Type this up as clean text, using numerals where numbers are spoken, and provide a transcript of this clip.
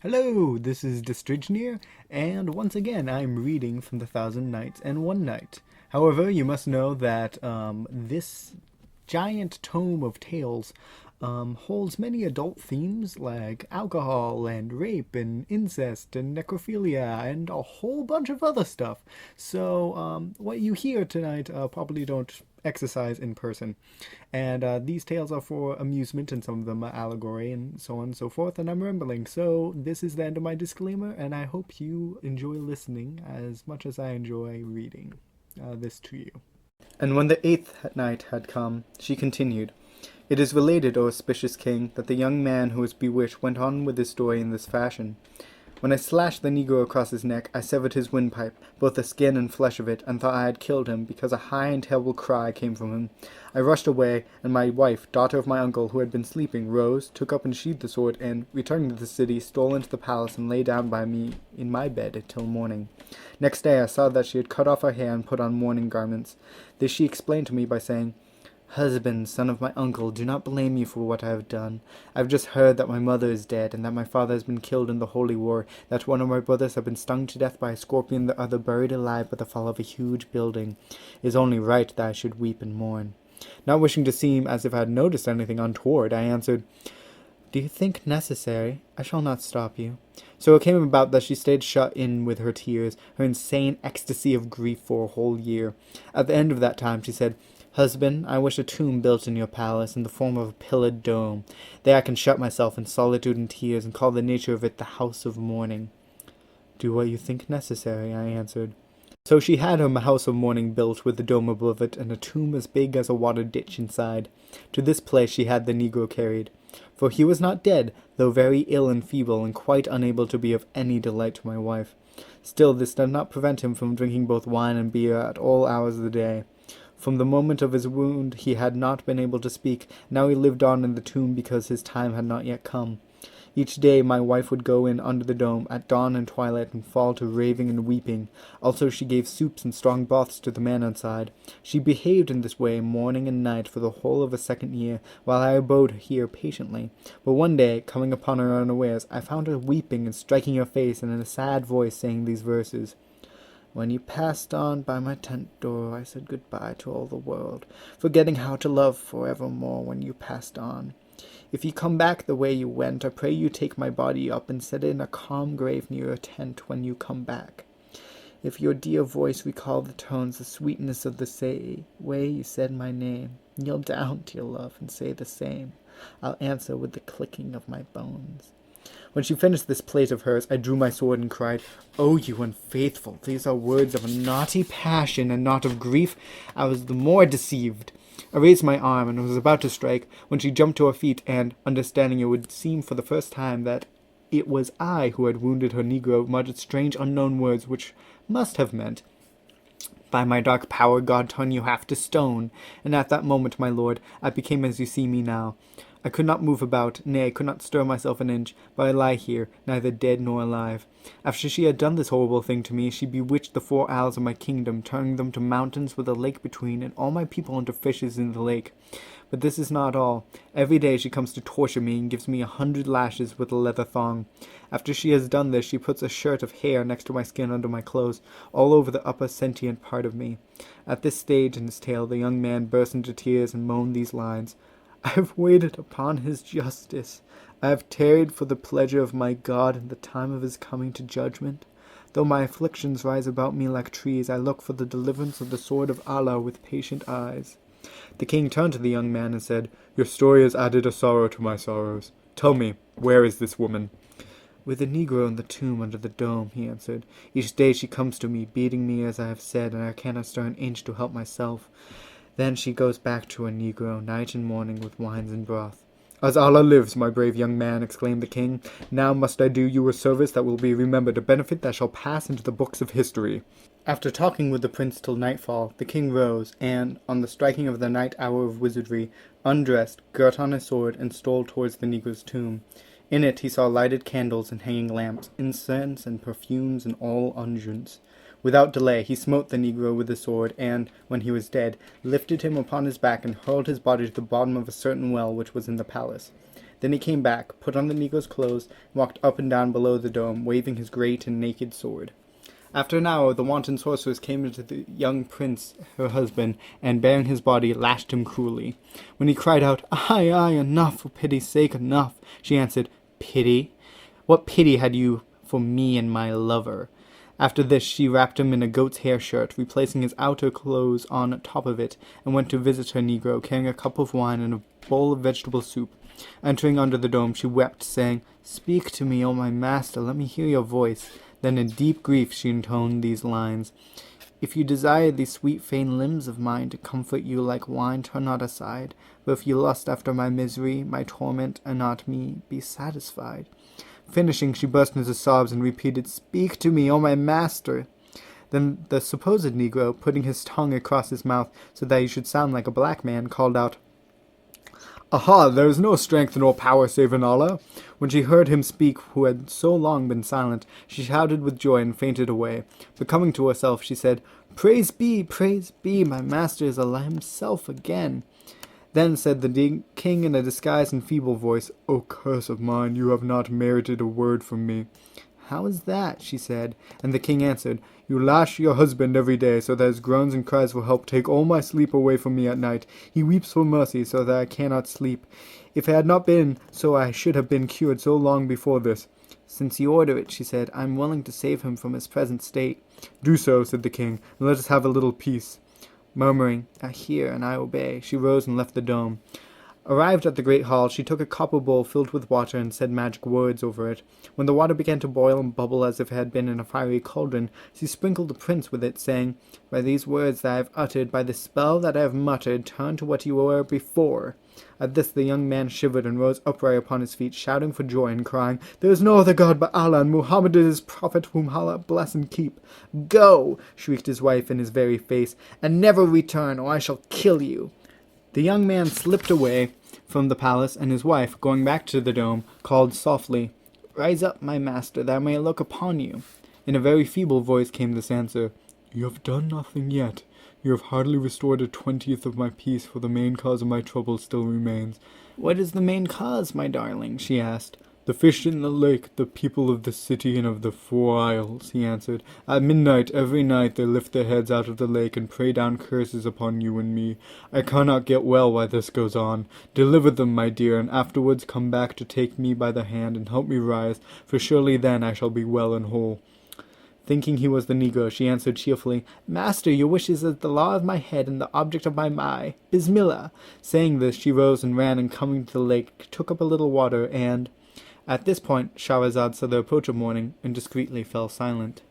Hello, this is Destridgnir, and once again I'm reading from the Thousand Nights and One Night. However, you must know that this giant tome of tales holds many adult themes like alcohol and rape and incest and necrophilia and a whole bunch of other stuff. So, what you hear tonight probably don't exercise in person. And these tales are for amusement, and some of them are allegory, and so on and so forth. And I'm rambling. So, this is the end of my disclaimer, and I hope you enjoy listening as much as I enjoy reading this to you. And when the eighth night had come, she continued, "It is related, O auspicious king, that the young man who was bewitched went on with his story in this fashion. When I slashed the negro across his neck, I severed his windpipe, both the skin and flesh of it, and thought I had killed him, because a high and terrible cry came from him. I rushed away, and my wife, daughter of my uncle, who had been sleeping, rose, took up and sheathed the sword, and, returning to the city, stole into the palace and lay down by me in my bed till morning. Next day I saw that she had cut off her hair and put on mourning garments. This she explained to me by saying, 'Husband, son of my uncle, do not blame me for what I have done. I have just heard that my mother is dead, and that my father has been killed in the holy war, that one of my brothers has been stung to death by a scorpion, the other buried alive by the fall of a huge building. It is only right that I should weep and mourn.' Not wishing to seem as if I had noticed anything untoward, I answered, 'Do you think necessary? I shall not stop you.' So it came about that she stayed shut in with her tears, her insane ecstasy of grief for a whole year. At the end of that time she said, 'Husband, I wish a tomb built in your palace in the form of a pillared dome. There I can shut myself in solitude and tears, and call the nature of it the house of mourning.' 'Do what you think necessary,' I answered. So she had her house of mourning built with the dome above it, and a tomb as big as a water ditch inside. To this place she had the negro carried. For he was not dead, though very ill and feeble, and quite unable to be of any delight to my wife. Still this did not prevent him from drinking both wine and beer at all hours of the day. From the moment of his wound he had not been able to speak. Now he lived on in the tomb because his time had not yet come. Each day my wife would go in under the dome at dawn and twilight and fall to raving and weeping. Also she gave soups and strong broths to the man inside. She behaved in this way morning and night for the whole of a second year, while I abode here patiently. But one day, coming upon her unawares, I found her weeping and striking her face, and in a sad voice saying these verses: 'When you passed on by my tent door, I said good-bye to all the world, forgetting how to love for evermore when you passed on. If you come back the way you went, I pray you take my body up and set it in a calm grave near your tent when you come back. If your dear voice recall the tones, the sweetness of the way you said my name, kneel down, dear love, and say the same. I'll answer with the clicking of my bones.' When she finished this plate of hers, I drew my sword and cried, 'Oh, you unfaithful! These are words of a naughty passion, and not of grief. I was the more deceived.' I raised my arm, and was about to strike, when she jumped to her feet, and, understanding it would seem for the first time that it was I who had wounded her negro, muttered strange unknown words, which must have meant, 'By my dark power, God turn you half to stone.' And at that moment, my lord, I became as you see me now. I could not move about, nay, could not stir myself an inch, but I lie here, neither dead nor alive. After she had done this horrible thing to me, she bewitched the 4 isles of my kingdom, turning them to mountains with a lake between, and all my people into fishes in the lake. But this is not all. Every day she comes to torture me, and gives me 100 lashes with a leather thong. After she has done this, she puts a shirt of hair next to my skin under my clothes, all over the upper sentient part of me." At this stage in his tale, the young man burst into tears and moaned these lines: "I have waited upon his justice. I have tarried for the pleasure of my God in the time of his coming to judgment. Though my afflictions rise about me like trees, I look for the deliverance of the sword of Allah with patient eyes." The king turned to the young man and said, "Your story has added a sorrow to my sorrows. Tell me, where is this woman?" "With the negro in the tomb under the dome," he answered. "Each day she comes to me, beating me as I have said, and I cannot stir an inch to help myself. Then she goes back to her negro, night and morning, with wines and broth." "As Allah lives, my brave young man," exclaimed the king, "now must I do you a service that will be remembered, a benefit that shall pass into the books of history." After talking with the prince till nightfall, the king rose, and, on the striking of the night hour of wizardry, undressed, girt on his sword, and stole towards the negro's tomb. In it he saw lighted candles and hanging lamps, incense and perfumes and all unguents. Without delay he smote the negro with his sword, and, when he was dead, lifted him upon his back and hurled his body to the bottom of a certain well which was in the palace. Then he came back, put on the Negro's clothes, and walked up and down below the dome, waving his great and naked sword. After an hour, the wanton sorceress came into the young prince, her husband, and bearing his body, lashed him cruelly. When he cried out, "Aye, aye, enough, for pity's sake, enough," she answered, "Pity? What pity had you for me and my lover?" After this, she wrapped him in a goat's hair shirt, replacing his outer clothes on top of it, and went to visit her Negro, carrying a cup of wine and a bowl of vegetable soup. Entering under the dome, she wept, saying, "Speak to me, O my master, let me hear your voice." Then in deep grief she intoned these lines: "If you desire these sweet fain limbs of mine to comfort you like wine, turn not aside. But if you lust after my misery, my torment, and not me, be satisfied." Finishing, she burst into sobs and repeated, "Speak to me, O my master." Then the supposed Negro, putting his tongue across his mouth so that he should sound like a black man, called out, "Aha, there is no strength nor power save in Allah." When she heard him speak who had so long been silent, she shouted with joy and fainted away. But coming to herself, she said, praise be, my master is Allah himself again." Then said the king in a disguised and feeble voice, "O curse of mine, you have not merited a word from me." "How is that?" she said. And the king answered, "You lash your husband every day, so that his groans and cries for help take all my sleep away from me at night. He weeps for mercy, so that I cannot sleep. If it had not been so, I should have been cured so long before this." "Since you order it," she said, "I am willing to save him from his present state." "Do so," said the king, "and let us have a little peace." Murmuring, "I hear and I obey," she rose and left the dome. Arrived at the great hall, she took a copper bowl filled with water and said magic words over it. When the water began to boil and bubble as if it had been in a fiery cauldron, she sprinkled the prince with it, saying, "By these words that I have uttered, by the spell that I have muttered, turn to what you were before." At this the young man shivered and rose upright upon his feet, shouting for joy and crying, "There is no other God but Allah, and Muhammad is his prophet, whom Allah bless and keep." "Go!" shrieked his wife in his very face, "and never return, or I shall kill you." The young man slipped away from the palace, and his wife, going back to the dome, called softly, "Rise up, my master, that I may look upon you." In a very feeble voice came this answer, "You have done nothing yet. You have hardly restored 1/20 of my peace, for the main cause of my trouble still remains." "What is the main cause, my darling?" she asked. "The fish in the lake, the people of the city and of the 4 isles," he answered. "At midnight every night they lift their heads out of the lake and pray down curses upon you and me. I cannot get well while this goes on. Deliver them, my dear, and afterwards come back to take me by the hand and help me rise, for surely then I shall be well and whole." Thinking he was the Negro, she answered cheerfully, "Master, your wish is as the law of my head and the object of my eye. Bismillah." Saying this, she rose and ran, and coming to the lake, took up a little water, and... At this point, Shahrazad saw the approach of morning, and discreetly fell silent.